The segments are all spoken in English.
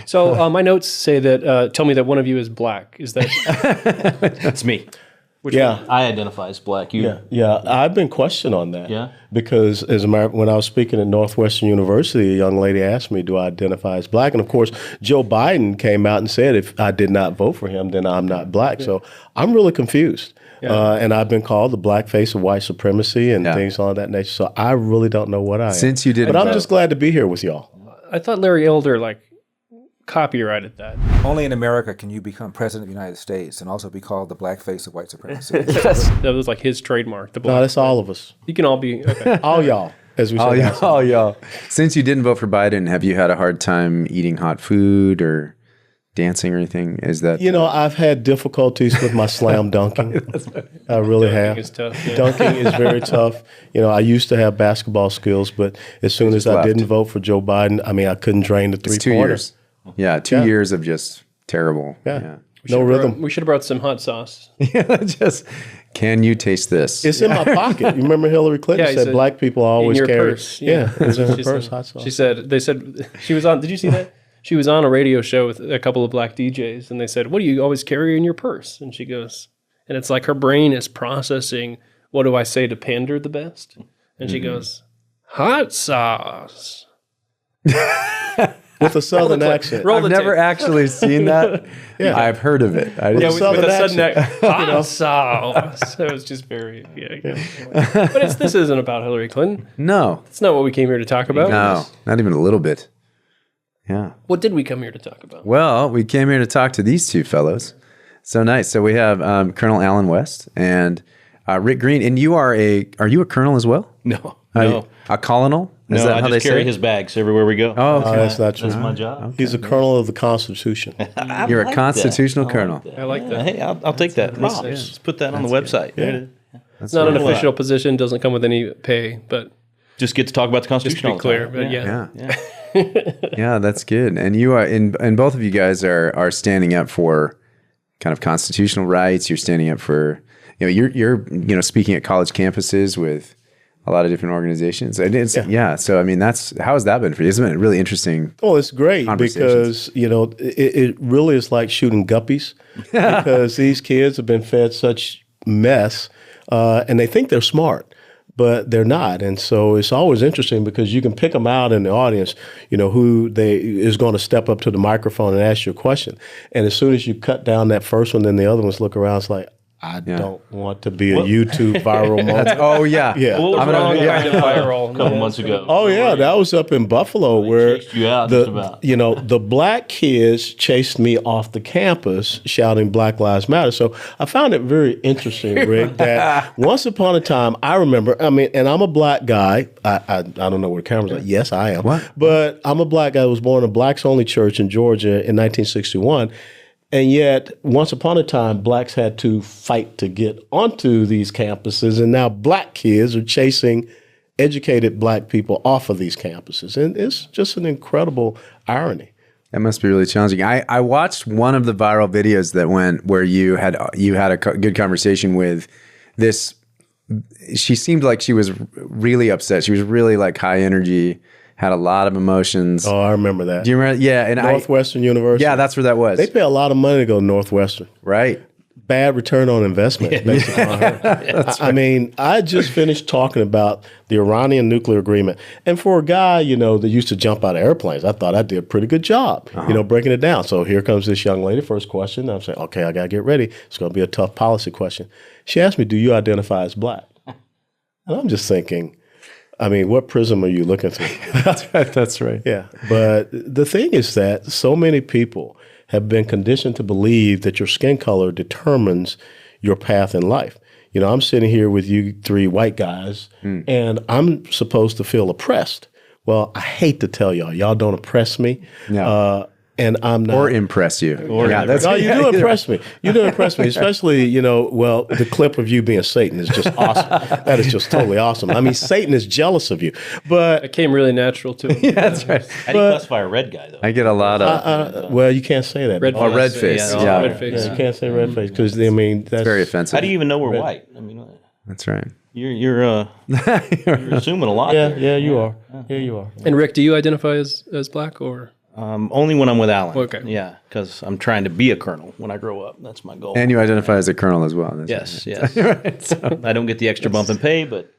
So my notes say that tell me that one of you is black. Is that That's me. Yeah. I identify as black. You? Yeah, I've been questioned on that. Yeah. Because when I was speaking at Northwestern University, a young lady asked me, do I identify as black? And of course, Joe Biden came out and said, if I did not vote for him, then I'm not black. So I'm really confused. And I've been called the black face of white supremacy and things of that nature. So I really don't know what I am. Since you didn't But I'm vote. just glad to be here with y'all. I thought Larry Elder copyrighted that. Only in America can you become president of the United States and also be called the black face of white supremacy. That was like his trademark. The black. No, that's all of us. You can all be okay. All y'all, as we say. Oh, y'all. Since you didn't vote for Biden, have you had a hard time eating hot food or dancing or anything? Is that I've had difficulties with my slam dunking. I really have. It's tough. Yeah. Dunking is very tough. I used to have basketball skills, but as soon as I left. didn't vote for Joe Biden, I couldn't drain the it's 2 three-pointer. years? Yeah, 2 years of just terrible. Yeah. No rhythm. We should have brought some hot sauce. Just, can you taste this? It's in my pocket. You remember Hillary Clinton Yeah, he said said, black people always in your carry. purse. Yeah, it's in her She purse. said- Hot sauce. They said she was on. Did you see that? She was on a radio show with a couple of black DJs, and they said, "What do you always carry in your purse?" And she goes, and it's like her brain is processing, "What do I say to pander the best?" And she goes, "Hot sauce." With a southern accent. Roll I've the never tape. actually seen that. I've heard of it. I Yeah, didn't- with Southern a sudden accent. hot sauce. So it was just very, But this isn't about Hillary Clinton. no, It's not what we came here to talk about. no, not even a little bit. Yeah. What did we come here to talk about? Well, we came here to talk to these two fellows. So nice. So we have Colonel Alan West and Rick Green. And are you a colonel as well? No. A colonel? Is that I how just they carry say? his bags everywhere we go. Oh, okay. That's not true. That's my job. He's a colonel of the Constitution. You're a constitutional colonel. I like that. Hey, I'll take that. Let's put that on the website. Yeah. It's not an official position, doesn't come with any pay, but Just get to talk about the just Constitution to be all the clear. time. But yeah. Yeah, that's good. And you are, and both of you guys are standing up for kind of constitutional rights. You're standing up for, you're speaking at college campuses with a lot of different organizations. And it's, so I mean, how has that been for you? It's been really interesting. Well, it's great Conversations. because, it really is like shooting guppies because these kids have been fed such mess and they think they're smart, but they're not. And so it's always interesting because you can pick them out in the audience, who is going to step up to the microphone and ask you a question. And as soon as you cut down that first one, then the other ones look around, it's like, I don't want to be a YouTube viral moment. Oh, yeah. Yeah. What was wrong kind of viral. a couple months ago? Oh yeah, that was up in Buffalo where chased you out just about. the black kids chased me off the campus shouting Black Lives Matter. So I found it very interesting, Rick, that once upon a time, I remember, and I'm a black guy. I don't know where the camera's at. Yes, I am. What? But I'm a black guy who was born in a blacks only church in Georgia in 1961. And yet, once upon a time, blacks had to fight to get onto these campuses, and now black kids are chasing educated black people off of these campuses. And it's just an incredible irony. That must be really challenging. I watched one of the viral videos that went where you had a good conversation with this. She seemed like she was really upset. She was really like high energy, had a lot of emotions. Oh, I remember that. Do you remember? Yeah. And Northwestern University. Yeah, that's where that was. They pay a lot of money to go to Northwestern. Right. Bad return on investment, based upon her. I mean, I just finished talking about the Iranian nuclear agreement. And for a guy, that used to jump out of airplanes, I thought I did a pretty good job, breaking it down. So here comes this young lady, first question. I'm saying, okay, I got to get ready. It's going to be a tough policy question. She asked me, do you identify as black? And I'm just thinking, what prism are you looking through? That's right. Yeah. But the thing is that so many people have been conditioned to believe that your skin color determines your path in life. I'm sitting here with you three white guys, and I'm supposed to feel oppressed. Well, I hate to tell y'all don't oppress me. No. And I'm not. Or impress you. No, you do impress me. You do impress me, especially, the clip of you being Satan is just awesome. That is just totally awesome. Satan is jealous of you. But it came really natural to him. Yeah, that's right. How do you classify a red guy, though? I get a lot of. well, you can't say that. Red Oh, red face. Yeah. Red face. You can't say red face because, that's Very offensive. How do you even know we're white? That's right. You're assuming a lot there. Yeah, you are. Yeah, you are. And Rick, do you identify as black or? Only when I'm with Alan. Okay. Yeah, because I'm trying to be a colonel when I grow up. That's my goal. And you identify as a colonel as well. Yes. I don't get the extra bump in pay, but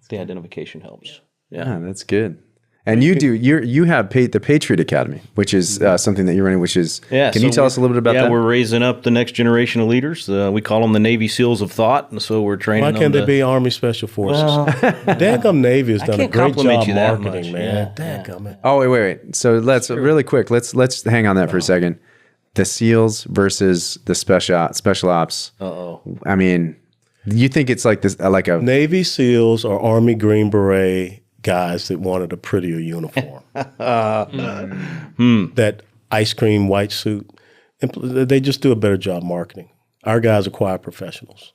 the identification helps. Yeah, that's good. And you have the Patriot Academy, which is something that you're running, which is, can you tell us a little bit about that? Yeah, we're raising up the next generation of leaders. We call them the Navy SEALs of thought, and so we're training them. Why can't they be Army Special Forces? Daggum Navy has done a can't great compliment job you that marketing, much. man. Yeah, Daggum it. Oh, wait. So really quick, let's hang on that for a second. The SEALs versus the special ops. I mean, you think it's like this, like a Navy SEALs or Army Green Beret guys that wanted a prettier uniform. That ice cream white suit. They just do a better job marketing. Our guys are quiet professionals.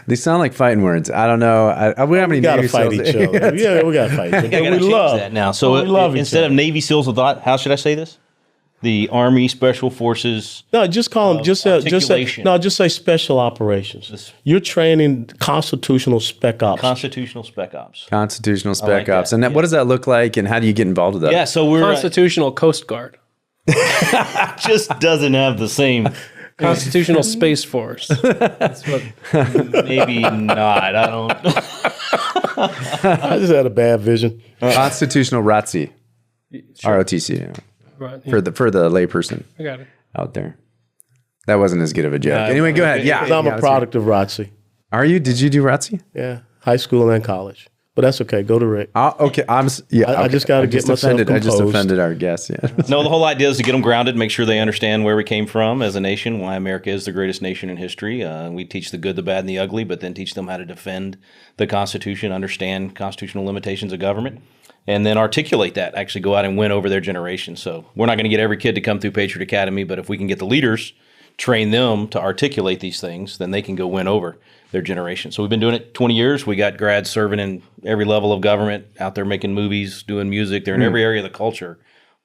They sound like fighting words. I don't know. We have any Got to Navy fight SEALs? each other. Yeah, we got to fight each other. I got to We change love that now. So we love each instead other. of Navy SEALs of thought, how should I say this? The Army Special Forces. No, just call them. Just say articulation. just say special operations. You're training constitutional spec ops. Constitutional Spec Ops. Constitutional Spec like Ops. that, And what does that look like, and how do you get involved with that? Yeah, so we're Constitutional Coast Guard, just doesn't have the same. Constitutional Space Force. That's what. Maybe not. I don't. I just had a bad vision. Constitutional ROTC. Sure. ROTC. Right, yeah, For the layperson I got it. out there. That wasn't as good of a joke. Anyway, go ahead. Yeah. I'm a product of ROTC. Are you? Did you do ROTC? Yeah, high school and college. But that's okay. Go to Rick. Okay. I just gotta get myself offended. I just composed. offended our guest. Yeah. No, the whole idea is to get them grounded, make sure they understand where we came from as a nation, why America is the greatest nation in history. We teach the good, the bad, and the ugly, but then teach them how to defend the Constitution, understand constitutional limitations of government, and then articulate that, actually go out and win over their generation. So we're not going to get every kid to come through Patriot Academy, but if we can get the leaders, train them to articulate these things, then they can go win over their generation. So we've been doing it 20 years. We got grads serving in every level of government, out there making movies, doing music. They're in every area of the culture,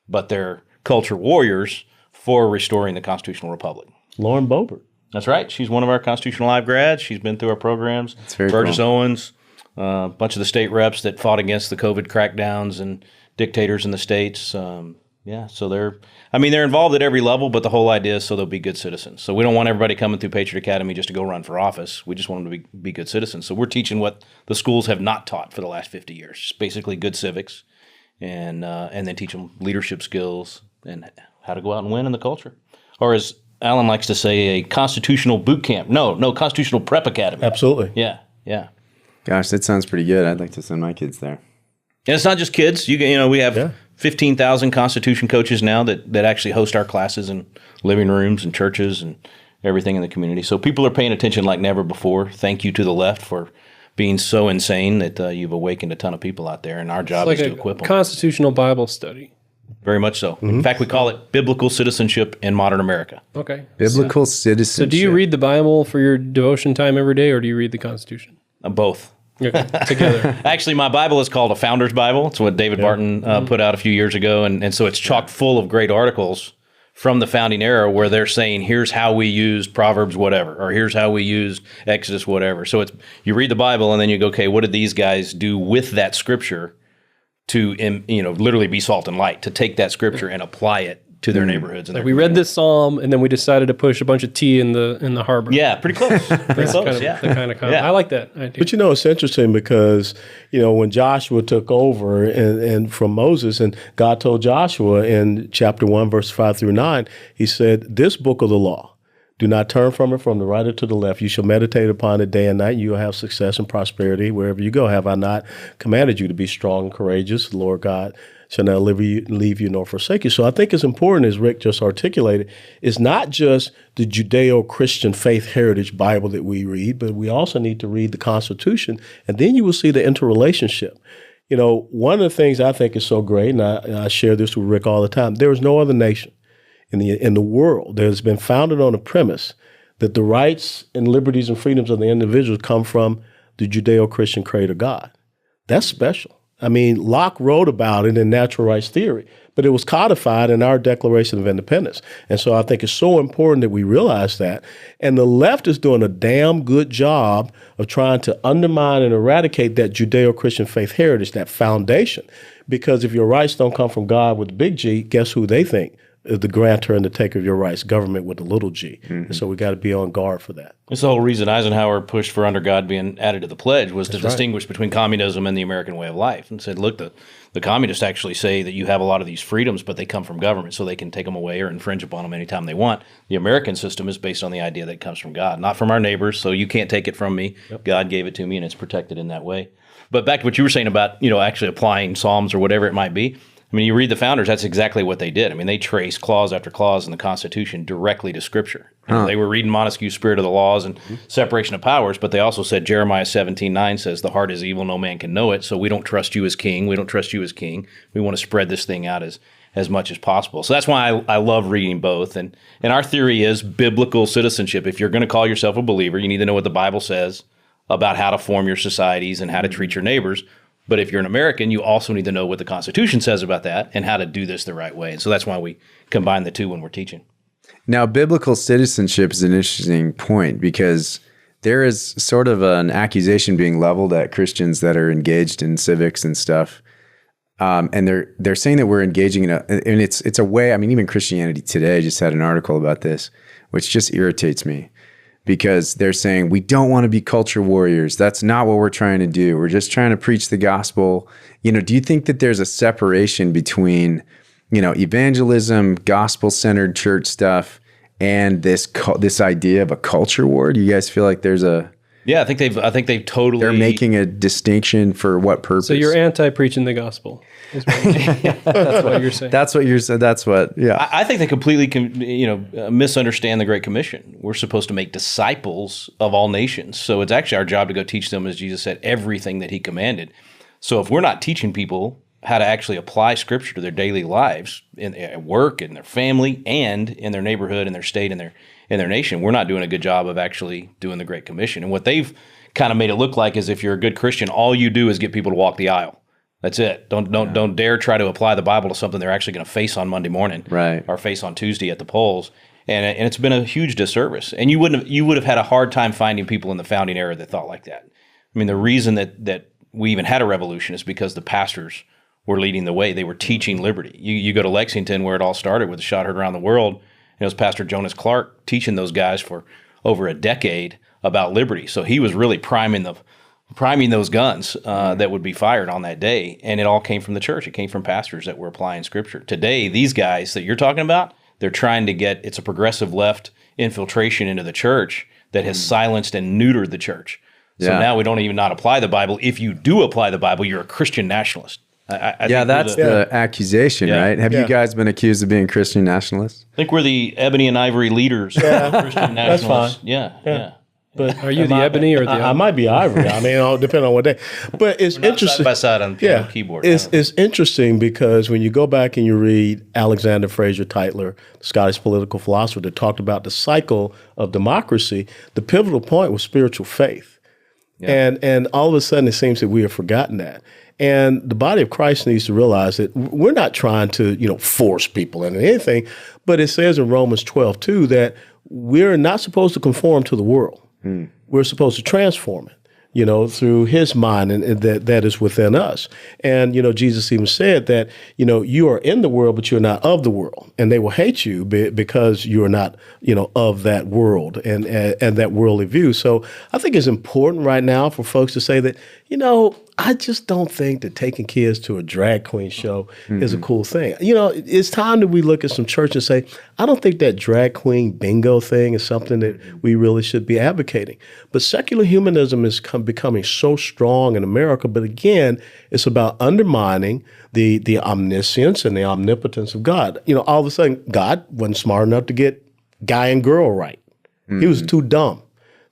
but they're culture warriors for restoring the constitutional republic. Lauren Boebert. That's right. She's one of our Constitutional Live grads. She's been through our programs. very Burgess cool. Owens, a bunch of the state reps that fought against the COVID crackdowns and dictators in the states. So they're involved at every level, but the whole idea is so they'll be good citizens. So we don't want everybody coming through Patriot Academy just to go run for office. We just want them to be good citizens. So we're teaching what the schools have not taught for the last 50 years, just basically good civics, and then teach them leadership skills and how to go out and win in the culture. Or as Alan likes to say, a constitutional boot camp. No, constitutional prep academy. Absolutely. Yeah. Gosh, that sounds pretty good. I'd like to send my kids there. And it's not just kids. We have 15,000 Constitution coaches now that actually host our classes in living rooms and churches and everything in the community. So people are paying attention like never before. Thank you to the left for being so insane that you've awakened a ton of people out there. And our job It's is like to a equip them. constitutional Bible study. Very much so. In fact, we call it biblical citizenship in modern America. Okay. Biblical citizenship. So do you read the Bible for your devotion time every day, or do you read the Constitution? Both. Okay. Together. Actually, my Bible is called a Founder's Bible. It's what David Barton put out a few years ago. And so it's chock full of great articles from the founding era where they're saying, here's how we used Proverbs whatever, or here's how we used Exodus whatever. So it's you read the Bible and then you go, okay, what did these guys do with that scripture to literally be salt and light, to take that scripture and apply it to their neighborhoods. And Like we read this psalm, and then we decided to push a bunch of tea in the harbor. Yeah, pretty close. Pretty close, Kind of, yeah. the kind of Yeah. I like that idea. But it's interesting because, when Joshua took over and from Moses, and God told Joshua in chapter 1, verse 5 through 9, he said, this book of the law, do not turn from it from the right or to the left. You shall meditate upon it day and night, and you will have success and prosperity wherever you go. Have I not commanded you to be strong and courageous? The Lord God shall not leave you nor forsake you. So I think it's important, as Rick just articulated, it's not just the Judeo-Christian faith heritage Bible that we read, but we also need to read the Constitution, and then you will see the interrelationship. One of the things I think is so great, and I share this with Rick all the time, there is no other nation in the world that has been founded on a premise that the rights and liberties and freedoms of the individual come from the Judeo-Christian creator God. That's special. Locke wrote about it in natural rights theory, but it was codified in our Declaration of Independence. And so I think it's so important that we realize that. And the left is doing a damn good job of trying to undermine and eradicate that Judeo-Christian faith heritage, that foundation, Because if your rights don't come from God with the big G, guess who they think is the grantor and the taker of your rights? Government with the little g. And so we got to be on guard for that. It's the whole reason Eisenhower pushed for under God being added to the pledge was to distinguish between communism and the American way of life, and said, look, the communists actually say that you have a lot of these freedoms, but they come from government, so they can take them away or infringe upon them anytime they want. The American system is based on the idea that it comes from God, not from our neighbors, so you can't take it from me. Yep. God gave it to me, and it's protected in that way. But back to what you were saying about, actually applying Psalms or whatever it might be. I mean, you read the founders, that's exactly what they did. I mean, they traced clause after clause in the Constitution directly to Scripture. They were reading Montesquieu's Spirit of the Laws and separation of powers, but they also said Jeremiah 17:9 says, the heart is evil, no man can know it, so we don't trust you as king. We don't trust you as king. We want to spread this thing out as much as possible. So that's why I love reading both. And our theory is biblical citizenship. If you're going to call yourself a believer, you need to know what the Bible says about how to form your societies and how to treat your neighbors. But if you're an American, you also need to know what the Constitution says about that and how to do this the right way. And so that's why we combine the two when we're teaching. Now, biblical citizenship is an interesting point because there is sort of an accusation being leveled at Christians that are engaged in civics and stuff. And they're saying that we're engaging in and it's a way, I mean, even Christianity Today just had an article about this, which just irritates me. Because they're saying, we don't want to be culture warriors. That's not what we're trying to do. We're just trying to preach the gospel. Do you think that there's a separation between, evangelism, gospel-centered church stuff, and this idea of a culture war? Do you guys feel like there's a... Yeah, I think they've totally... They're making a distinction for what purpose? So you're anti-preaching the gospel. That's what you're saying. That's what you're saying. That's what, yeah. I think they completely, misunderstand the Great Commission. We're supposed to make disciples of all nations. So it's actually our job to go teach them, as Jesus said, everything that he commanded. So if we're not teaching people how to actually apply Scripture to their daily lives, at work, in their family, and in their neighborhood, in their state, in their nation, we're not doing a good job of actually doing the Great Commission. And what they've kind of made it look like is if you're a good Christian, all you do is get people to walk the aisle. That's it. Don't dare try to apply the Bible to something they're actually going to face on Monday morning, right, or face on Tuesday at the polls. And it's been a huge disservice. And you would have had a hard time finding people in the founding era that thought like that. I mean, the reason that we even had a revolution is because the pastors were leading the way. They were teaching liberty. You go to Lexington, where it all started with the shot heard around the world. And it was Pastor Jonas Clark teaching those guys for over a decade about liberty. So he was really priming those guns that would be fired on that day. And it all came from the church. It came from pastors that were applying Scripture. Today, these guys that you're talking about, they're trying to it's a progressive left infiltration into the church that has silenced and neutered the church. So now we don't even not apply the Bible. If you do apply the Bible, you're a Christian nationalist. I think that's the accusation, right? Have you guys been accused of being Christian nationalists? I think we're the ebony and ivory leaders of Christian nationalists. That's fine. Yeah. But are you the ebony or the? I might be ivory. I mean, depending on what day. But it's interesting. Side by side on the keyboard. It's interesting because when you go back and you read Alexander Fraser Tytler, the Scottish political philosopher, that talked about the cycle of democracy, the pivotal point was spiritual faith. Yeah. And all of a sudden it seems that we have forgotten that. And the body of Christ needs to realize that we're not trying to, force people into anything, but it says in Romans 12:2 that we're not supposed to conform to the world. We're supposed to transform it, through his mind and that is within us. And, Jesus even said that, you are in the world, but you're not of the world. And they will hate you because you are not, of that world and that worldly view. So I think it's important right now for folks to say that, I just don't think that taking kids to a drag queen show is a cool thing. It's time that we look at some church and say, I don't think that drag queen bingo thing is something that we really should be advocating. But secular humanism is becoming so strong in America. But again, it's about undermining the omniscience and the omnipotence of God. All of a sudden, God wasn't smart enough to get guy and girl right. He was too dumb.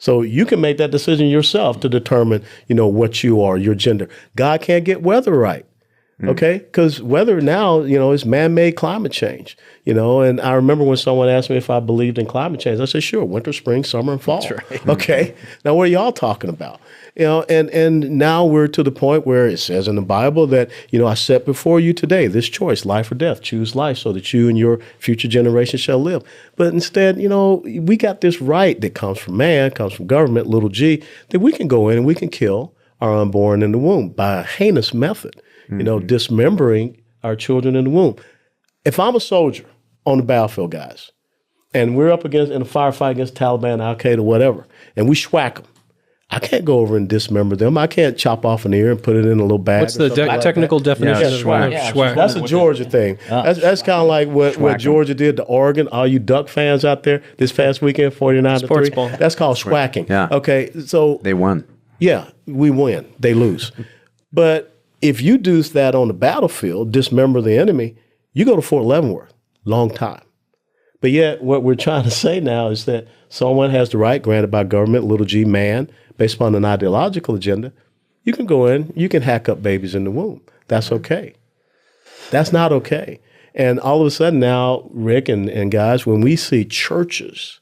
So you can make that decision yourself to determine, what you are, your gender. God can't get weather right, okay? Because weather now, is man-made climate change, And I remember when someone asked me if I believed in climate change. I said, sure, winter, spring, summer, and fall. That's right. Okay? Now, what are y'all talking about? And now we're to the point where it says in the Bible that, I set before you today this choice, life or death. Choose life so that you and your future generations shall live. But instead, we got this right that comes from man, comes from government, little g, that we can go in and we can kill our unborn in the womb by a heinous method. dismembering our children in the womb. If I'm a soldier on the battlefield, guys, and we're up against in a firefight against Taliban, Al Qaeda, whatever, and we schwack them, I can't go over and dismember them. I can't chop off an ear and put it in a little bag. What's the technical definition of schwack? That's a Georgia thing. That's kind of like what Georgia did to Oregon. All you Duck fans out there this past weekend, 49-3. Ball. That's called schwacking. Yeah. Okay, so They won. yeah, we win. They lose. But if you do that on the battlefield, dismember the enemy, you go to Fort Leavenworth. Long time. But yet, what we're trying to say now is that someone has the right, granted by government, little g man, based upon an ideological agenda. You can go in, you can hack up babies in the womb. That's okay. That's not okay. And all of a sudden now, Rick and guys, when we see churches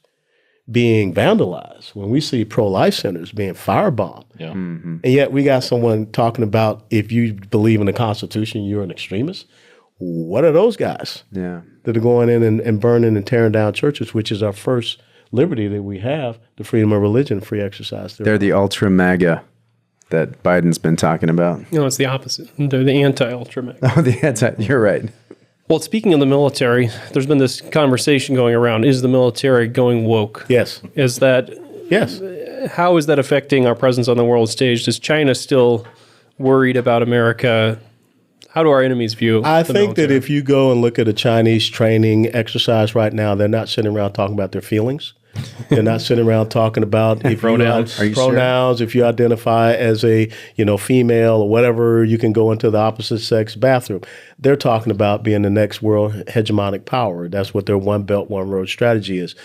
being vandalized, when we see pro-life centers being firebombed, and yet we got someone talking about if you believe in the Constitution, you're an extremist. What are those guys that are going in and burning and tearing down churches, which is our first liberty that we have, the freedom of religion, free exercise. They're the ultra MAGA that Biden's been talking about. No, it's the opposite. They're the anti-ultra MAGA. Oh, the anti. You're right. Well, speaking of the military, there's been this conversation going around. Is the military going woke? Yes. Is that... Yes. How is that affecting our presence on the world stage? Is China still worried about America? How do our enemies view I the think military? that if you go and look at a Chinese training exercise right now, they're not sitting around talking about their feelings. They're not sitting around talking about if Pronouns. pronouns. If you identify as a female or whatever, you can go into the opposite sex bathroom. They're talking about being the next world hegemonic power. That's what their one belt, one road strategy is.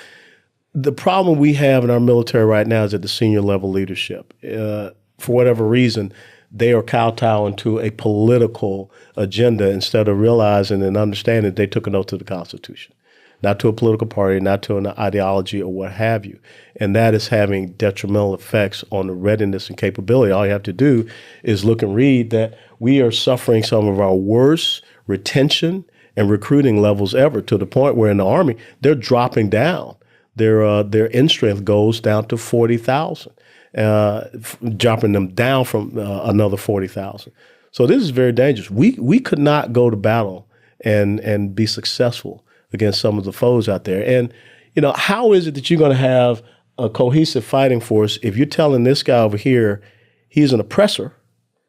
The problem we have in our military right now is at the senior level leadership. For whatever reason, they are kowtowing to a political agenda instead of realizing and understanding that they took an oath to the Constitution, not to a political party, not to an ideology or what have you. And that is having detrimental effects on the readiness and capability. All you have to do is look and read that we are suffering some of our worst retention and recruiting levels ever, to the point where in the Army, they're dropping down. Their end strength goes down to 40,000. Dropping them down from another 40,000. So this is very dangerous. We could not go to battle and be successful against some of the foes out there. And, how is it that you're going to have a cohesive fighting force if you're telling this guy over here he's an oppressor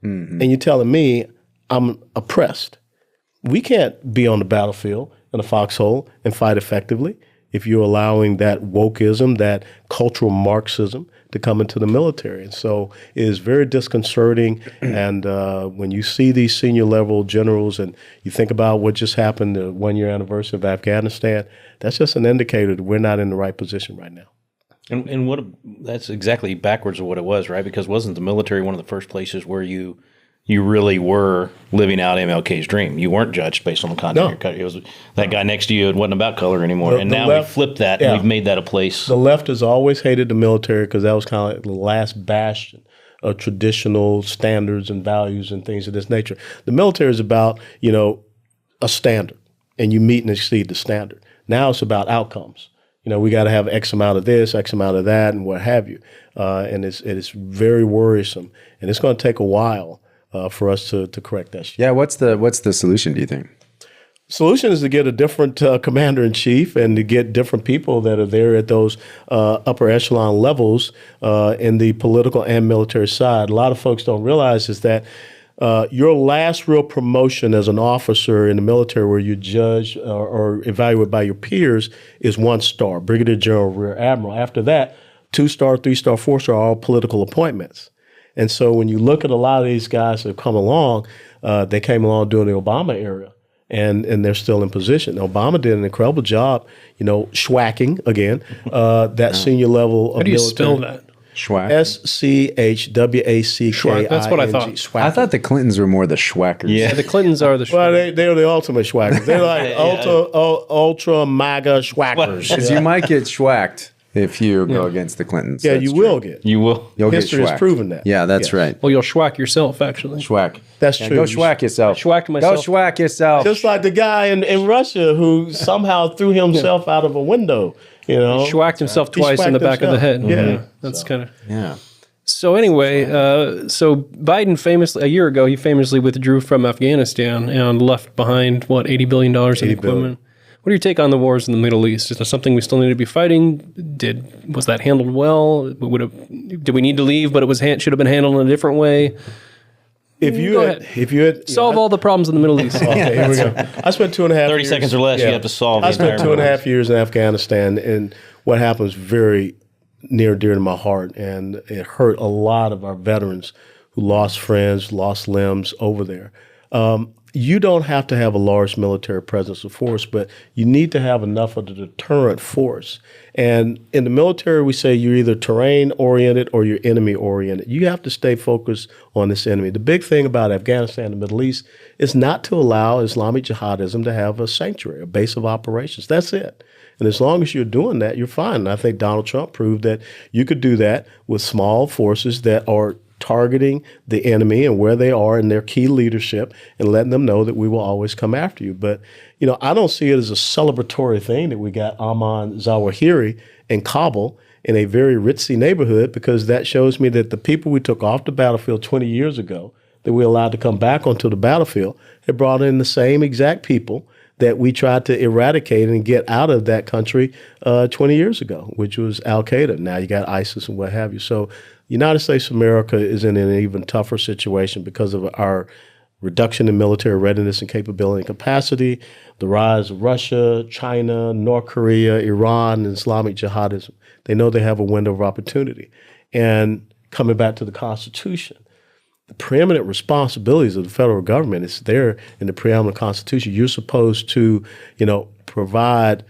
and you're telling me I'm oppressed? We can't be on the battlefield in a foxhole and fight effectively if you're allowing that wokeism, that cultural Marxism to come into the military. And so it is very disconcerting. And when you see these senior level generals and you think about what just happened, the 1-year anniversary of Afghanistan, that's just an indicator that we're not in the right position right now. And that's exactly backwards of what it was, right? Because wasn't the military one of the first places where you really were living out MLK's dream? You weren't judged based on the content of your color. It was that guy next to you. It wasn't about color anymore. And now we've flipped that and we've made that a place. The left has always hated the military because that was kind of like the last bastion of traditional standards and values and things of this nature. The military is about, a standard, and you meet and exceed the standard. Now it's about outcomes. We got to have X amount of this, X amount of that, and what have you. And it is very worrisome. And it's going to take a while for us to correct that shit. Yeah, what's the solution, do you think? Solution is to get a different commander-in-chief and to get different people that are there at those upper echelon levels in the political and military side. A lot of folks don't realize is that your last real promotion as an officer in the military where you're judged or evaluated by your peers is 1-star, Brigadier General, Rear Admiral. After that, 2-star, 3-star, 4-star are all political appointments. And so when you look at a lot of these guys that have come along, they came along during the Obama era, and they're still in position. Obama did an incredible job, schwacking, again, that senior level of military. How do you spell that? Schwack? SCHWACKING. That's what I thought. Schwacking. I thought the Clintons were more the schwackers. Yeah, the Clintons are the Well, they're the ultimate schwackers. They're like ultra MAGA schwackers. Because you might get schwacked if you go against the Clintons. Yeah, That's you true. will get. You will. You'll History get has schwacked. proven that. Yeah, that's Yes. right. Well, you'll schwack yourself, actually. Schwack. That's Yeah, true. go schwack yourself. Schwacked myself. Go schwack yourself. Just like the guy in Russia who somehow threw himself out of a window. He schwacked himself twice in the schwacked back of the head. himself. Yeah. That's kind of... Yeah. So anyway, so Biden famously, a year ago, he famously withdrew from Afghanistan and left behind, what, $80 billion in equipment? What are your take on the wars in the Middle East? Is there something we still need to be fighting? Was that handled well? Did we need to leave, but should have been handled in a different way? If you had Solve all the problems in the Middle East. Okay, here we go. I spent 2.5 years. 30 seconds or less, you have to solve I the entire spent 2.5 years in Afghanistan, and what happened was very near and dear to my heart, and it hurt a lot of our veterans who lost friends, lost limbs over there. You don't have to have a large military presence or force, but you need to have enough of the deterrent force. And in the military, we say you're either terrain-oriented or you're enemy-oriented. You have to stay focused on this enemy. The big thing about Afghanistan and the Middle East is not to allow Islamic jihadism to have a sanctuary, a base of operations. That's it. And as long as you're doing that, you're fine. And I think Donald Trump proved that you could do that with small forces that are targeting the enemy and where they are in their key leadership and letting them know that we will always come after you. But, I don't see it as a celebratory thing that we got Ahmad Zawahiri in Kabul in a very ritzy neighborhood, because that shows me that the people we took off the battlefield 20 years ago that we allowed to come back onto the battlefield had brought in the same exact people that we tried to eradicate and get out of that country 20 years ago, which was Al-Qaeda. Now you got ISIS and what have you. So United States of America is in an even tougher situation because of our reduction in military readiness and capability and capacity, the rise of Russia, China, North Korea, Iran, and Islamic jihadism. They know they have a window of opportunity. And coming back to the Constitution, the preeminent responsibilities of the federal government is there in the preamble of the Constitution. You're supposed to, provide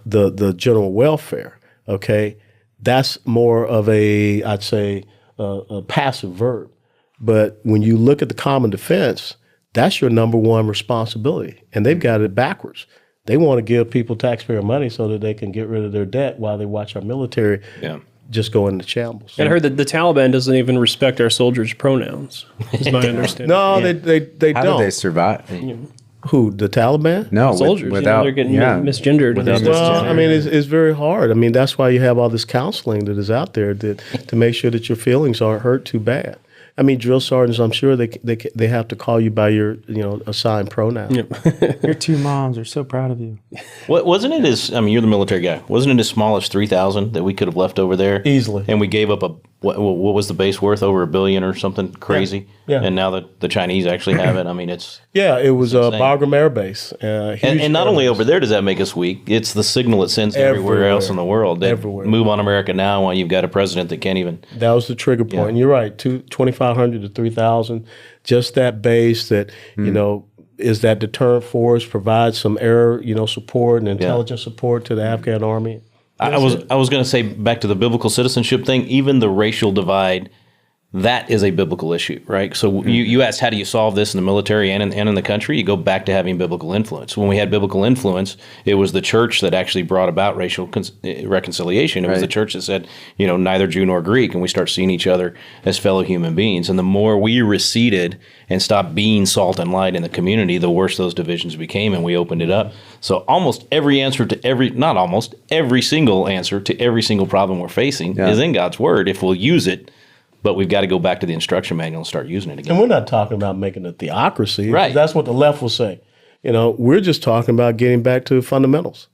the general welfare, okay? That's more of I'd say, a passive verb. But when you look at the common defense, that's your number one responsibility. And they've got it backwards. They want to give people taxpayer money so that they can get rid of their debt while they watch our military just go into shambles. And I heard that the Taliban doesn't even respect our soldiers' pronouns, is my understanding. No, they How don't. do they survive? Who, the Taliban? No, Soldiers, without they're getting misgendered. Well, I mean, it's very hard. I mean, that's why you have all this counseling that is out there to make sure that your feelings aren't hurt too bad. I mean, drill sergeants, I'm sure they have to call you by your assigned pronoun. Yep. Your two moms are so proud of you. Wasn't it you're the military guy. Wasn't it as small as 3,000 that we could have left over there? Easily. And we gave up what was the base worth? Over $1 billion or something crazy? Yeah. And now that the Chinese actually have it, I mean, it's... Yeah, it was Bagram Air Base. And not only over there does that make us weak, it's the signal it sends everywhere else in the world. That Everywhere. move on America now while you've got a president that can't even... That was the trigger point. Yeah. And you're right, 2,500 to 3,000, just that base that, is that deterrent force, provides some air, support and intelligence support to the Afghan army. I was going to say, back to the biblical citizenship thing, even the racial divide, that is a biblical issue, right? So you asked, how do you solve this in the military and in the country? You go back to having biblical influence. When we had biblical influence, it was the church that actually brought about racial reconciliation. It was the church that said, neither Jew nor Greek, and we start seeing each other as fellow human beings. And the more we receded and stopped being salt and light in the community, the worse those divisions became, and we opened it up. So every single answer to every single problem we're facing is in God's word if we'll use it. But we've got to go back to the instruction manual and start using it again. And we're not talking about making a theocracy. Right. That's what the left will say. We're just talking about getting back to fundamentals.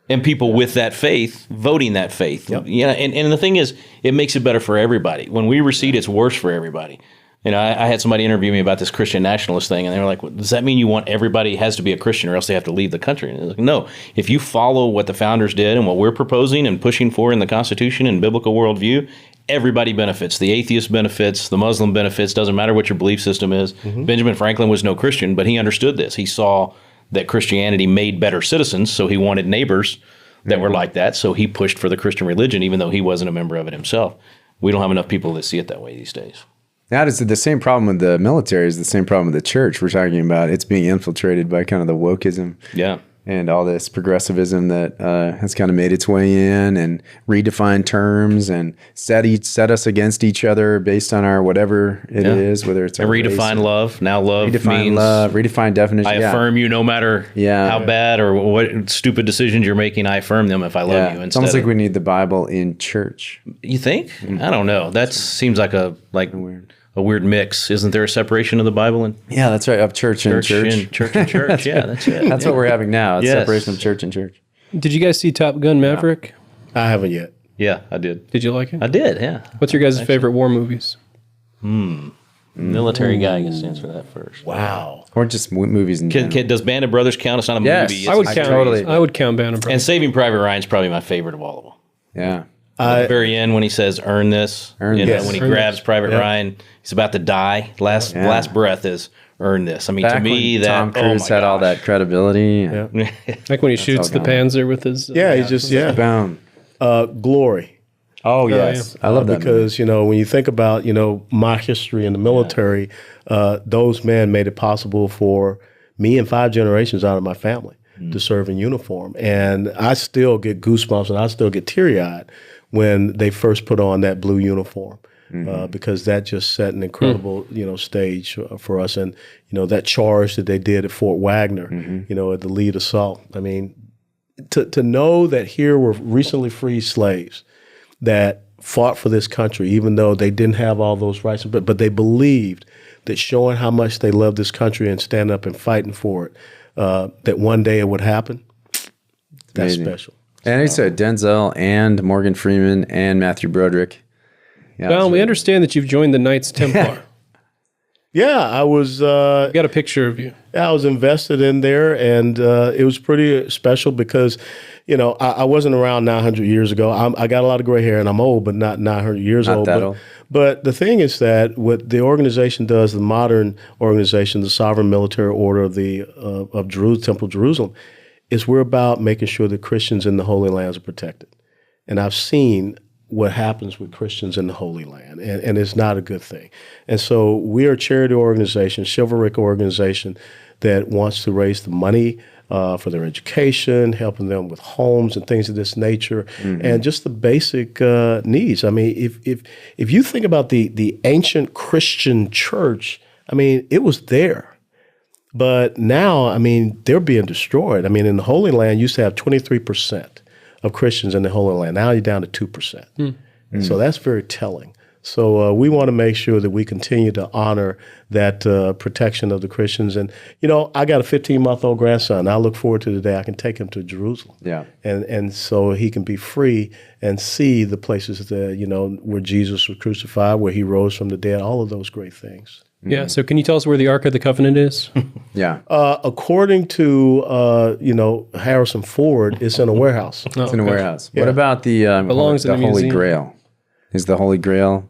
And people with that faith, voting that faith. Yep. Yeah, and the thing is, it makes it better for everybody. When we recede, it's worse for everybody. I had somebody interview me about this Christian nationalist thing, and they were like, well, does that mean you want everybody has to be a Christian or else they have to leave the country? And I was like, no. If you follow what the founders did and what we're proposing and pushing for in the Constitution and biblical worldview, everybody benefits. The atheist benefits, the Muslim benefits, doesn't matter what your belief system is. Mm-hmm. Benjamin Franklin was no Christian, but he understood this. He saw that Christianity made better citizens, so he wanted neighbors that were like that, so he pushed for the Christian religion, even though he wasn't a member of it himself. We don't have enough people that see it that way these days. That is the same problem with the military is the same problem with the church. We're talking about it's being infiltrated by kind of the wokeism and all this progressivism that has kind of made its way in and redefined terms and set us against each other based on our whatever it is, whether it's and redefine love. Now love means redefine definition. I affirm you no matter how bad or what stupid decisions you're making. I affirm them if I love you. It's almost like we need the Bible in church. You think? I don't know. That seems like a weird mix. Isn't there a separation of the Bible and Yeah, that's right. Of church and church. church and church? Yeah, that's it. That's what we're having now. It's separation of church and church. Did you guys see Top Gun Maverick? I haven't yet. Yeah, I did. Did you like it? I did. Yeah. What's your guys' favorite war movies? Military guy gets to answer that first. Wow. Or just movies in general. Does Band of Brothers count? It's not a Yes. movie. I would It's count. totally- I would count Band of Brothers. And Saving Private Ryan's probably my favorite of all of them. Yeah. At the very end, when he says "earn this," Earn you know, this. when he Earn grabs this. Private Ryan, he's about to die. Last breath is "earn this." I mean, to Back me, when that Tom Cruise had all that credibility. Yeah. Like when he shoots the all Panzer with his. Yeah, he just Boom. glory. Oh, yes. I love that because when you think about my history in the military, those men made it possible for me and 5 generations out of my family to serve in uniform, and I still get goosebumps and I still get teary eyed when they first put on that blue uniform. Because that just set an incredible, stage for us, and that charge that they did at Fort Wagner, at the lead assault. I mean, to know that here were recently freed slaves that fought for this country, even though they didn't have all those rights, but they believed that showing how much they loved this country and standing up and fighting for it, that one day it would happen. That's Amazing. special. And I said Denzel and Morgan Freeman and Matthew Broderick. Yeah, Well, we understand that you've joined the Knights Templar. Yeah, I was. I got a picture of you. I was invested in there, and it was pretty special because, I wasn't around 900 years ago. I got a lot of gray hair, and I'm old, but not 900 years Not old. that but, old. but the thing is that what the organization does, the modern organization, the Sovereign Military Order of Jerusalem, Temple Jerusalem, is we're about making sure that Christians in the Holy Lands are protected. And I've seen what happens with Christians in the Holy Land, and it's not a good thing. And so we are a charity organization, chivalric organization that wants to raise the money for their education, helping them with homes and things of this nature, and just the basic needs. I mean, if you think about the ancient Christian church, I mean, it was there. But now, I mean, they're being destroyed. I mean, in the Holy Land, you used to have 23% of Christians in the Holy Land. Now you're down to 2%. So that's very telling. So we want to make sure that we continue to honor that protection of the Christians. And, I got a 15-month-old grandson. I look forward to the day I can take him to Jerusalem. Yeah. And so he can be free and see the places that, where Jesus was crucified, where he rose from the dead, all of those great things. Yeah. So can you tell us where the Ark of the Covenant is? Yeah. According to, Harrison Ford, it's in a warehouse. It's in a warehouse. What about the Belongs in the a Holy museum. Grail? Is the Holy Grail?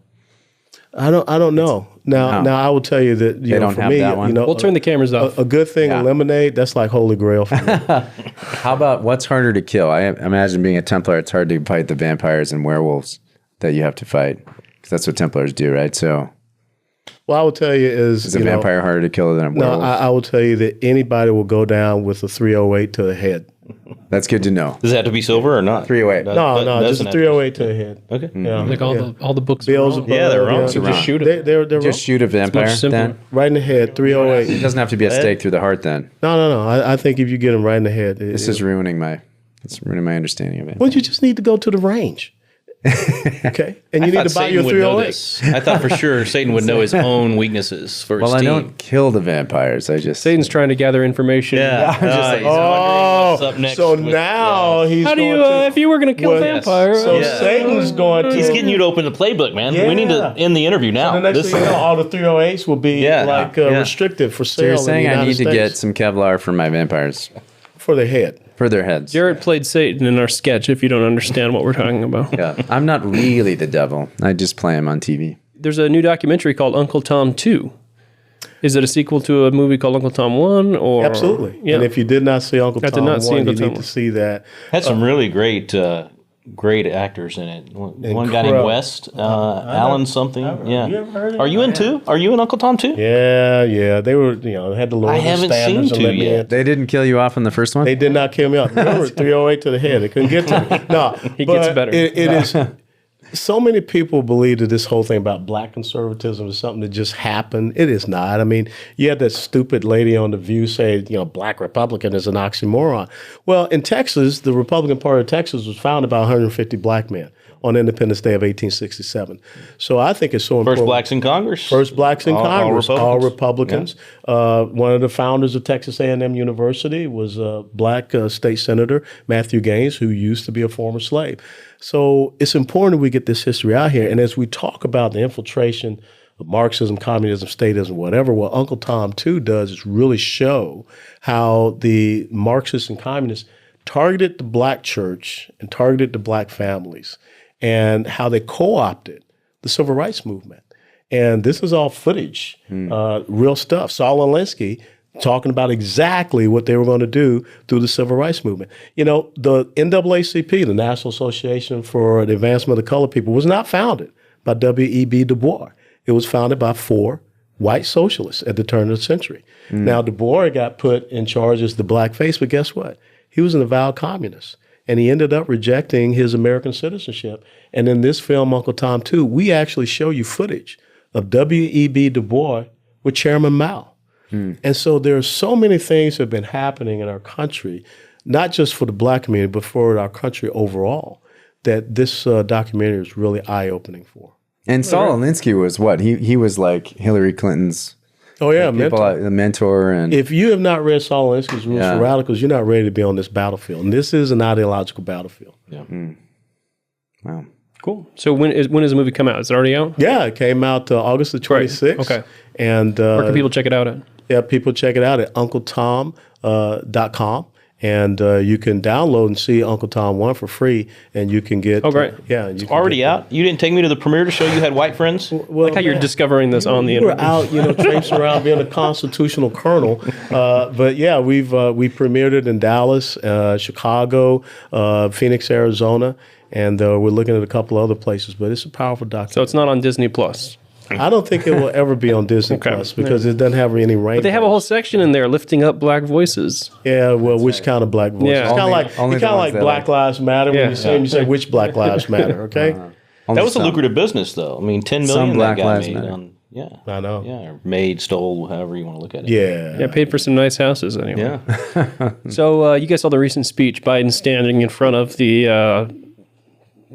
I don't know. Now I will tell you that don't for have me, that one? We'll turn the cameras off. a good thing, Yeah. lemonade. That's like Holy Grail for me. How about what's harder to kill? I imagine being a Templar, it's hard to fight the vampires and werewolves that you have to fight because that's what Templars do, right? So Well, I will tell you is a vampire harder to kill than a No, werewolf? I will tell you that anybody will go down with a 308 to the head. That's good to know. Does it have to be silver or not? 308. No, just a 308 to the head. Okay. Yeah, Like all the books. are Bills. wrong. Yeah, they're wrong. So just shoot it. They're Just wrong. shoot a vampire simpler. then? Right in the head. 308. It doesn't have to be a stake through the heart then. No. I think if you get them right in the head, This is ruining my understanding of it. Well, you just need to go to the range. Okay, and you need to buy your 308. I thought for sure Satan would know his own weaknesses for his Well, I team. don't kill the vampires. I just Satan's trying to gather information. Yeah, I'm just like, he's wondering what's up Oh, next so with- now he's How do going you, to. if you were going to kill a Well, vampire? So Yeah. Satan's going to. He's getting you to open the playbook, man. We need to end the interview now. The next This- thing you know, all the 308s will be Yeah. restricted for So sale. you're saying in the I need United to States get some Kevlar for my vampires for the head. for their heads. Jared played Satan in our sketch. If you don't understand what we're talking about, Yeah, I'm not really the devil. I just play him on TV. there's a new documentary called Uncle Tom 2. Is it a sequel to a movie called Uncle Tom 1? Or Absolutely. Yeah. And if you did not see Uncle I did Tom not see 1, Uncle you Tom need 1. to see that. had some really great great actors in it. One guy named Incredible. West, Alan something. Yeah. You ever heard of Are you in too? Are you in Uncle Tom too? Yeah. They were, had the lower I haven't standards seen and two let me yet. in. They didn't kill you off in the first one? They did not kill me off. Remember, 308 to the head. They couldn't get to me. No, He gets better. It is. So many people believe that this whole thing about black conservatism is something that just happened. It is not. I mean, you had that stupid lady on The View say, black Republican is an oxymoron. Well, in Texas, the Republican Party of Texas was founded by 150 black men on Independence Day of 1867. So I think it's so important. First blacks in Congress. First blacks in Congress, all Republicans. Yeah. One of the founders of Texas A&M University was a black state senator, Matthew Gaines, who used to be a former slave. So it's important we get this history out here. And as we talk about the infiltration of Marxism, communism, statism, whatever, what Uncle Tom too does is really show how the Marxists and communists targeted the black church and targeted the black families, and how they co-opted the civil rights movement. And this is all footage, real stuff. Saul Alinsky talking about exactly what they were going to do through the civil rights movement. The NAACP, the National Association for the Advancement of the Colored People, was not founded by W.E.B. Du Bois. It was founded by 4 white socialists at the turn of the century. Now, Du Bois got put in charge as the black face, but guess what? He was an avowed communist. And he ended up rejecting his American citizenship. And in this film, Uncle Tom 2, we actually show you footage of W.E.B. Du Bois with Chairman Mao. And so there are so many things that have been happening in our country, not just for the black community, but for our country overall, that this documentary is really eye-opening for. And Saul Alinsky was what? He was like Hillary Clinton's mentor. And if you have not read Saul Alinsky's Rules for Radicals, you're not ready to be on this battlefield. And this is an ideological battlefield. Yeah. Wow. Cool. So when does the movie come out? Is it already out? Yeah, it came out August the 26th. Okay. And Where can people check it out at? Yeah, people check it out at uncletom.com. And you can download and see Uncle Tom 1 for free, and you can get. Oh, great! You can Already get out? You didn't take me to the premiere to show you had white friends? Well, Like how you're discovering this on the you were internet. out, traipsing around being a constitutional colonel. But yeah, we premiered it in Dallas, Chicago, Phoenix, Arizona, and we're looking at a couple other places. But it's a powerful documentary. So it's not on Disney Plus. I don't think it will ever be on Disney Plus because it doesn't have any range. But they have a whole section in there lifting up black voices. Yeah, well, which kind of black voices? Yeah. It's kind of Only the ones like that Black like. Lives Matter. Yeah. When you say which Black Lives Matter, okay? That was a lucrative business, though. I mean, $10 million Some that Black guy Lives made Matter. on, yeah. I know. Yeah, or made, stole, however you want to look at it. Yeah. Paid for some nice houses anyway. Yeah. So you guys saw the recent speech, Biden standing in front of the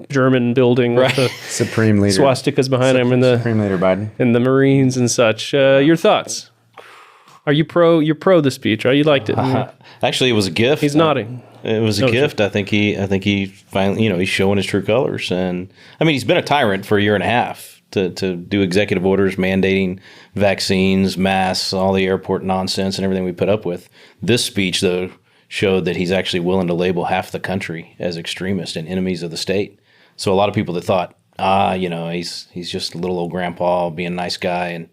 German building with the Supreme Leader. swastikas behind him and Supreme Leader Biden. the Marines and such. Your thoughts? Are you pro? You're pro the speech, right? You liked it. Actually, it was a gift. He's nodding. It was a gift. I think he finally, he's showing his true colors. And I mean, he's been a tyrant for a year and a half to do executive orders mandating vaccines, masks, all the airport nonsense and everything we put up with. This speech, though, showed that he's actually willing to label half the country as extremists and enemies of the state. So a lot of people that thought, he's just a little old grandpa being a nice guy, and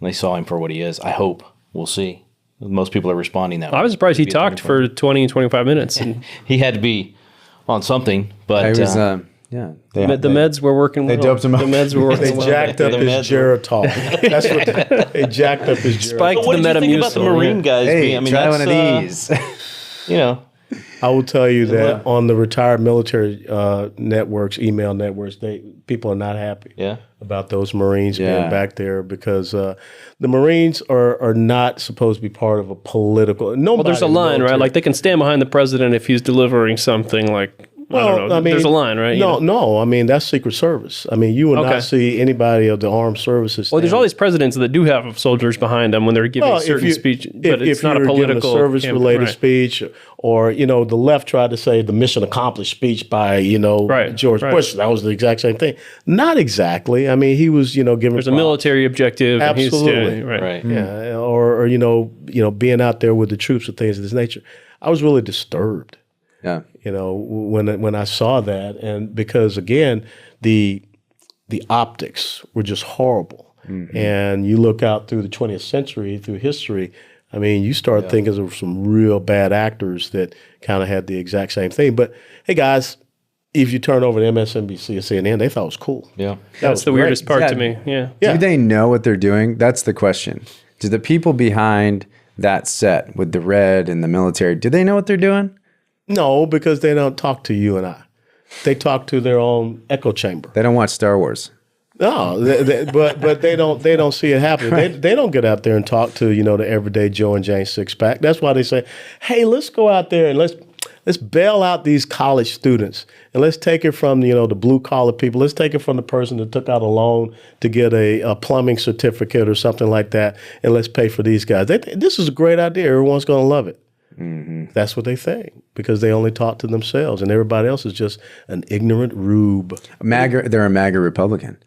they saw him for what he is. I hope. We'll see. Most people are responding that way. I was surprised he talked for 20, 25 minutes. And He had to be on something, but I was, the the meds were working well. They doped him up. The meds were working They well. jacked up The his meds Geritol. That's what they jacked up his Geritol. Spiked what the did you think about the Metamucil, Marine yeah. guys Hey, being? I mean, try that's, one of these. I will tell you that on the retired military networks, email networks, people are not happy about those Marines being back there because the Marines are not supposed to be part of a political. Well, there's a line, right? Like they can stand behind the president if he's delivering something like, I don't know. There's a line, right? No. I mean, that's Secret Service. I mean, you will not see anybody of the armed services. Well, there's all these presidents that do have soldiers behind them when they're giving certain speech, but it's not a political service-related speech, or the left tried to say the mission accomplished speech by George Bush. That was the exact same thing. Not exactly. I mean, he was giving. There's a military objective. Absolutely, right. Yeah, or being out there with the troops and things of this nature. I was really disturbed. Yeah. When I saw that, and because again, the optics were just horrible. Mm-hmm. And you look out through the 20th century, through history, I mean, you start thinking of some real bad actors that kind of had the exact same thing. But hey, guys, if you turn over to MSNBC or CNN, they thought it was cool. Yeah. That's the weirdest part to me. Yeah. Yeah. Do they know what they're doing? That's the question. Do the people behind that set with the red and the military, do they know what they're doing? No, because they don't talk to you and I. They talk to their own echo chamber. They don't watch Star Wars. No, but they don't see it happening. They don't get out there and talk to the everyday Joe and Jane six pack. That's why they say, hey, let's go out there and let's bail out these college students and let's take it from the blue collar people. Let's take it from the person that took out a loan to get a plumbing certificate or something like that, and let's pay for these guys. This is a great idea. Everyone's going to love it. Mm-hmm. That's what they think because they only talk to themselves, and everybody else is just an ignorant rube. They're a MAGA Republican.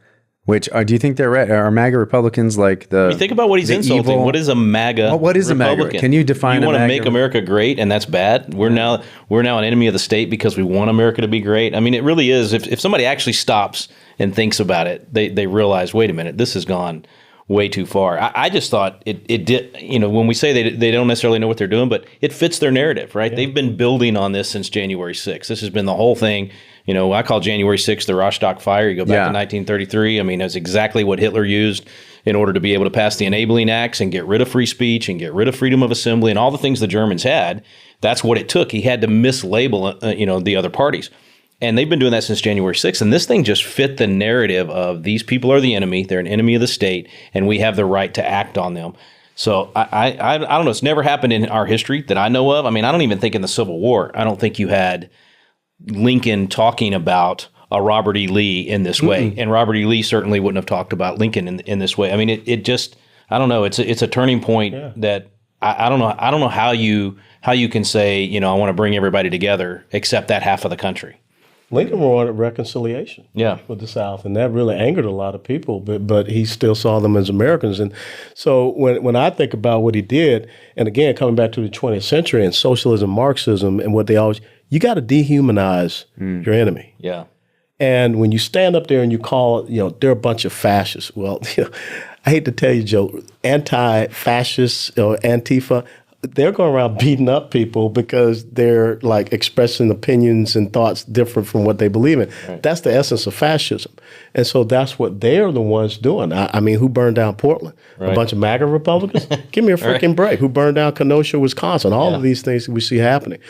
Which do you think they're right? Are MAGA Republicans like the? You think about what he's insulting. Evil? What is a MAGA? What is Republican? a MAGA? Can you define? You want a to MAGA? make America great, and that's bad. We're now an enemy of the state because we want America to be great. I mean, it really is. If somebody actually stops and thinks about it, they realize, wait a minute, this has gone way too far. I just thought it did. When we say they don't necessarily know what they're doing, but it fits their narrative, right? Yeah. They've been building on this since January 6th. This has been the whole thing. I call January 6th the Rostock Fire. You go back to 1933. I mean, that's exactly what Hitler used in order to be able to pass the Enabling Acts and get rid of free speech and get rid of freedom of assembly and all the things the Germans had. That's what it took. He had to mislabel, the other parties. And they've been doing that since January 6th. And this thing just fit the narrative of these people are the enemy. They're an enemy of the state, and we have the right to act on them. So I don't know. It's never happened in our history that I know of. I mean, I don't even think in the Civil War, I don't think you had Lincoln talking about a Robert E. Lee in this way. And Robert E. Lee certainly wouldn't have talked about Lincoln in this way. I mean, it just, I don't know. It's a turning point that I don't know. I don't know how you can say, I want to bring everybody together except that half of the country. Lincoln wanted reconciliation with the South, and that really angered a lot of people, but he still saw them as Americans. And so when I think about what he did, and again, coming back to the 20th century and socialism, Marxism, and what they always, you got to dehumanize your enemy. Yeah. And when you stand up there and you call, they're a bunch of fascists. Well, I hate to tell you, Joe, anti-fascists or Antifa, they're going around beating up people because they're like expressing opinions and thoughts different from what they believe in. Right. That's the essence of fascism. And so that's what they're the ones doing. I mean, who burned down Portland? Right. A bunch of MAGA Republicans? Give me a freaking break. Who burned down Kenosha, Wisconsin? All of these things we see happening.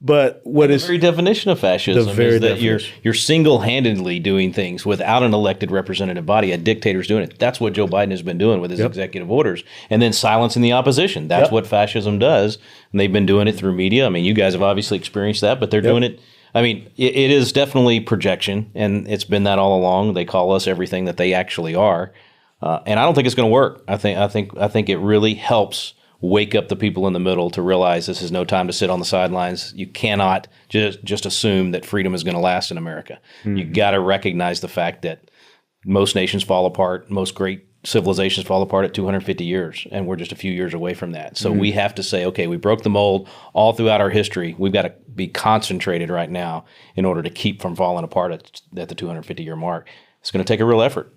But what is the very definition of fascism is that you're single-handedly doing things without an elected representative body. A dictator's doing it. That's what Joe Biden has been doing with his executive orders, and then silencing the opposition. That's what fascism does, and they've been doing it through media. I mean, you guys have obviously experienced that, but they're doing it. I mean, it is definitely projection, and it's been that all along. They call us everything that they actually are, and I don't think it's going to work. I think it really helps wake up the people in the middle to realize this is no time to sit on the sidelines. You cannot just assume that freedom is going to last in America. Mm-hmm. You got to recognize the fact that most nations fall apart, most great civilizations fall apart at 250 years, and we're just a few years away from that. So we have to say, okay, we broke the mold all throughout our history. We've got to be concentrated right now in order to keep from falling apart at the 250-year mark. It's going to take a real effort.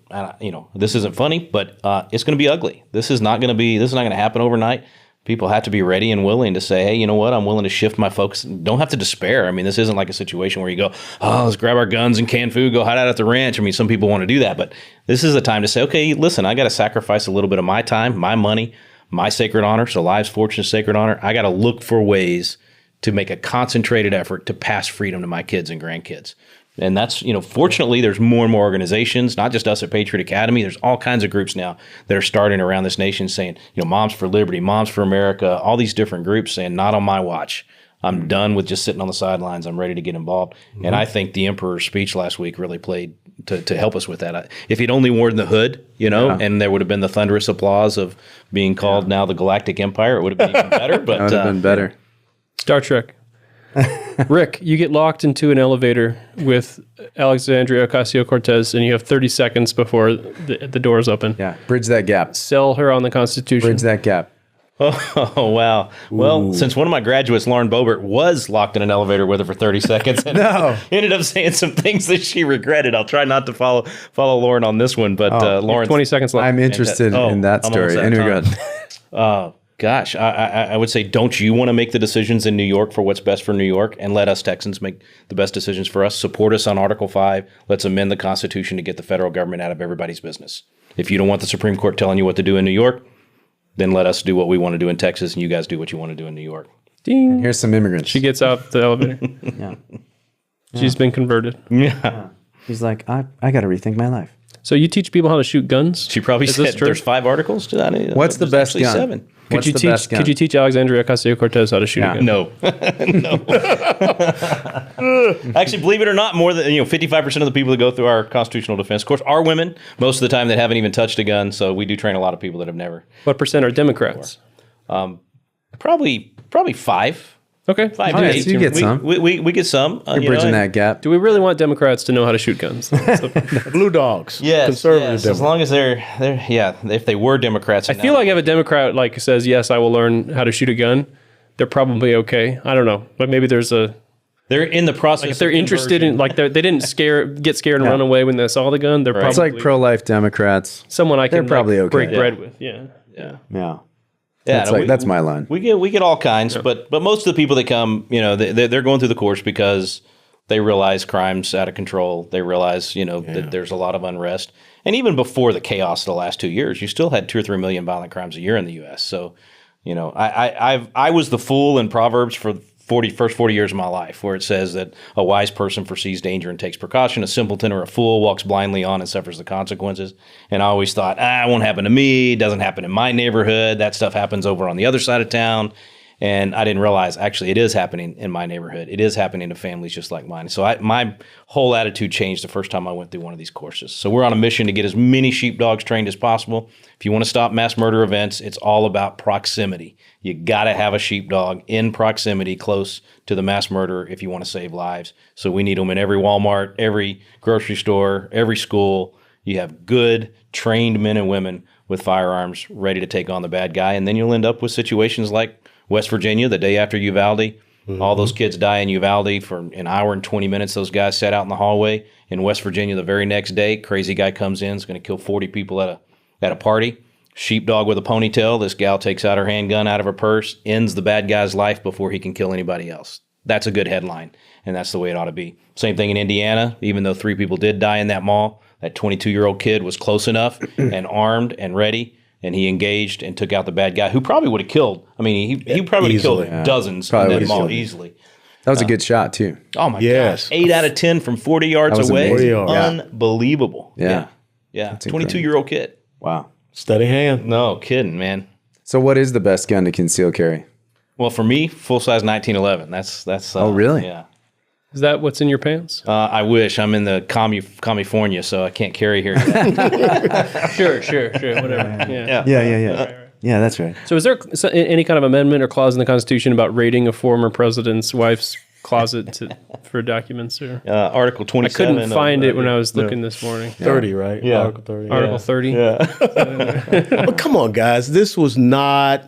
This isn't funny, but it's going to be ugly. This is not going to happen overnight. People have to be ready and willing to say, hey, you know what? I'm willing to shift my focus. Don't have to despair. I mean, this isn't like a situation where you go, oh, let's grab our guns and canned food, go hide out at the ranch. I mean, some people want to do that, but this is a time to say, okay, listen, I got to sacrifice a little bit of my time, my money, my sacred honor. So lives, fortune, sacred honor. I got to look for ways to make a concentrated effort to pass freedom to my kids and grandkids. And that's, fortunately, there's more and more organizations, not just us at Patriot Academy. There's all kinds of groups now that are starting around this nation saying, Moms for Liberty, Moms for America, all these different groups saying, not on my watch. I'm done with just sitting on the sidelines. I'm ready to get involved. Mm-hmm. And I think the Emperor's speech last week really played to help us with that. If he'd only worn the hood, and there would have been the thunderous applause of being called now the Galactic Empire, it would have been even better. But that would have been better. Star Trek. Rick, you get locked into an elevator with Alexandria Ocasio-Cortez, and you have 30 seconds before the doors open. Yeah, bridge that gap. Sell her on the Constitution. Bridge that gap. Oh, wow. Well, since one of my graduates, Lauren Boebert, was locked in an elevator with her for 30 seconds and ended up saying some things that she regretted. I'll try not to follow Lauren on this one, but Lauren. 20 seconds left. I'm interested in that story. Anyway, go ahead. Gosh, I would say, don't you want to make the decisions in New York for what's best for New York, and let us Texans make the best decisions for us? Support us on Article 5. Let's amend the Constitution to get the federal government out of everybody's business. If you don't want the Supreme Court telling you what to do in New York, then let us do what we want to do in Texas, and you guys do what you want to do in New York. Ding. Here's some immigrants. She gets out the elevator. yeah. She's been converted. Yeah. He's like, I got to rethink my life. So you teach people how to shoot guns? She probably Is this said true? there's 5 articles to that. What's the There's best actually gun? 7. What's Could the you best teach? gun? Could you teach Alexandria Ocasio-Cortez how to shoot a gun? No. Actually, believe it or not, more than 55% of the people that go through our constitutional defense course are women. Most of the time, that haven't even touched a gun. So we do train a lot of people that have never. What percent are Democrats? Probably 5. Okay. 5 Oh, to yeah, 8. so you get some. We get some. You're bridging that gap. Do we really want Democrats to know how to shoot guns? Blue dogs. Yes, Conservative yes. As Democrats. long as they're if they were Democrats. I feel like if a Democrat says, yes, I will learn how to shoot a gun, they're probably okay. I don't know. But maybe there's a... they're in the process. If they're interested in, they didn't get scared and run away when they saw the gun, they're probably... It's like pro-life Democrats. someone I can They're probably okay. break Yeah. bread with. Yeah. Yeah. Yeah. Yeah, That's my line. We get all kinds, but most of the people that come, they're going through the course because they realize crime's out of control. They realize, that there's a lot of unrest. And even before the chaos of the last 2 years, you still had 2 or 3 million violent crimes a year in the U.S. So, I was the fool in Proverbs for first 40 years of my life, where it says that a wise person foresees danger and takes precaution. A simpleton or a fool walks blindly on and suffers the consequences. And I always thought, it won't happen to me. It doesn't happen in my neighborhood. That stuff happens over on the other side of town. And I didn't realize, actually, it is happening in my neighborhood. It is happening to families just like mine. So my whole attitude changed the first time I went through one of these courses. So we're on a mission to get as many sheepdogs trained as possible. If you want to stop mass murder events, it's all about proximity. You got to have a sheepdog in proximity close to the mass murderer if you want to save lives. So we need them in every Walmart, every grocery store, every school. You have good, trained men and women with firearms ready to take on the bad guy. And then you'll end up with situations like West Virginia, the day after Uvalde. All those kids die in Uvalde for an hour and 20 minutes. Those guys sat out in the hallway. In West Virginia, the very next day, crazy guy comes in, is going to kill 40 people at a party. Sheepdog with a ponytail. This gal takes out her handgun out of her purse, ends the bad guy's life before he can kill anybody else. That's a good headline, and that's the way it ought to be. Same thing in Indiana. Even though 3 people did die in that mall, that 22-year-old kid was close enough and armed and ready, and he engaged and took out the bad guy, who probably would have killed. I mean, he probably would have killed dozens Probably in that would've mall killed. easily. That was a good shot, too. Oh, my Yes. gosh. 8 out of 10 from 40 yards That was away. amazing. 40 yards. Unbelievable. Yeah. Yeah. 22-year-old kid. Wow. Steady hand. No kidding, man. So what is the best gun to conceal carry? Well, for me, full-size 1911. That's Oh, really? Yeah. Is that what's in your pants? I wish. I'm in the California, so I can't carry here yet. Sure, whatever. Yeah. Yeah, that's right. So is there any kind of amendment or clause in the Constitution about raiding a former president's wife's closet for documents? Or Article 27. I couldn't find it when I was looking this morning. 30, right? Yeah. Article 30. Article 30? Yeah. But come on, guys. This was not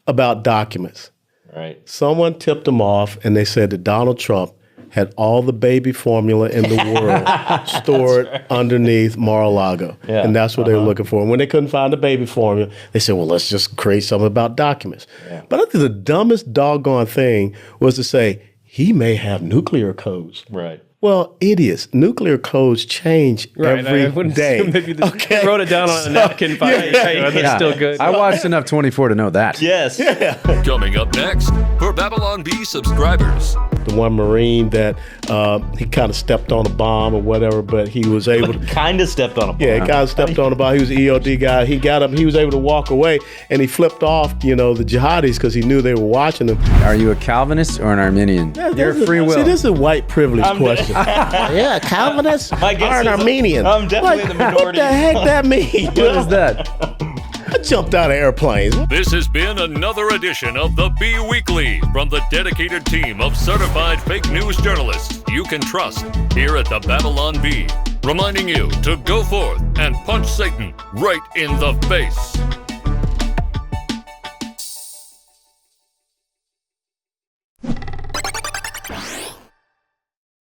about documents. Right. Someone tipped them off, and they said that Donald Trump had all the baby formula in the world stored underneath Mar-a-Lago. Yeah. And that's what they were looking for. And when they couldn't find the baby formula, they said, well, let's just create something about documents. Yeah. But I think the dumbest doggone thing was to say, he may have nuclear codes. Right. Well, idiots. Nuclear codes change Right. I every wouldn't day. assume maybe they wrote it down on a napkin 5 years ago. That's still good. I watched enough 24 to know that. Yes. Coming up next, for Babylon Bee subscribers. The one Marine that he kind of stepped on a bomb or whatever, but he was able to. Kind of stepped on a ball. Yeah, he kind of stepped on a bomb. He was an EOD guy. He got up. He was able to walk away, and he flipped off, the jihadis because he knew they were watching him. Are you a Calvinist or an Arminian? You're a free will. See, this is a white privilege question. Yeah, Calvinists My guess or an is Armenian. I'm definitely in the minority. What the heck that mean? What is that? I jumped out of airplanes. This has been another edition of the Bee Weekly from the dedicated team of certified fake news journalists you can trust here at the Babylon Bee, reminding you to go forth and punch Satan right in the face.